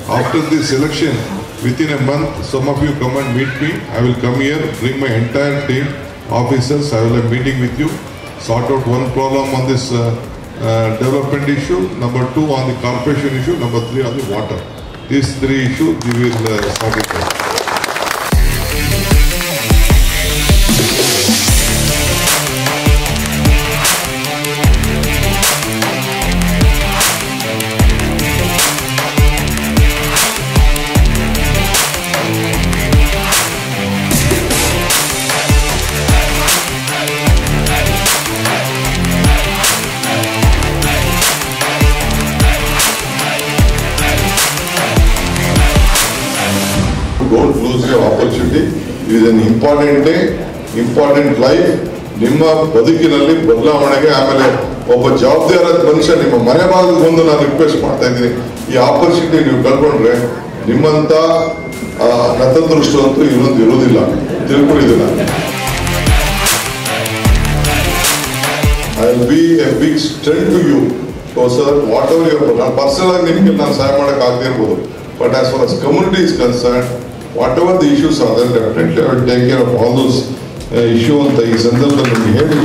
After this election, within a month, some of you come and meet me. I will come here, bring my entire team, officers. I will have a meeting with you, sort out one problem on this development issue, number 2 on the corporation issue, number 3 on the water. These 3 issues we will sort it out. Don't lose your opportunity. It is an important day, important life. ನಿಮ್ಮ ಬದುಕಿನಲ್ಲಿ ಬದಲಾವಣೆಗೆ ಆಮೇಲೆ ಒಬ್ಬ ಜವಾಬ್ದಾರಿಯಾದ ಮನುಷ್ಯ ನಿಮ್ಮ ಮನೆ ಬಾಗಿಲಿಗೆ ಬಂದು ನಾನು ರಿಕ್ವೆಸ್ಟ್ ಮಾಡ್ತಾ ಇದ್ದೀನಿ. ಈ ಆಪರ್ಚುನಿಟಿ ನೀವು ಕಳ್ಕೊಂಡ್ರೆ ನಿಮ್ಮಂತ ನತದೃಷ್ಟವಂತೂ ಇನ್ನೊಂದು ಇರೋದಿಲ್ಲ. ತಿಳ್ಕೊಂಡಿದ್ದೀನ. I will be a big strength to you. So sir, whatever you have done, personal ಆಗಿ ನಿಮಗೆ ನಾನು ಸಹಾಯ ಮಾಡಕ್ಕೆ ಆಗದೇ ಇರ್ಬೋದು. But as far as community is concerned, whatever the issues are, then definitely I will take care of all those issues ಅಂತ ಈ ಸಂದರ್ಭದಲ್ಲಿ ಹೇಳಿ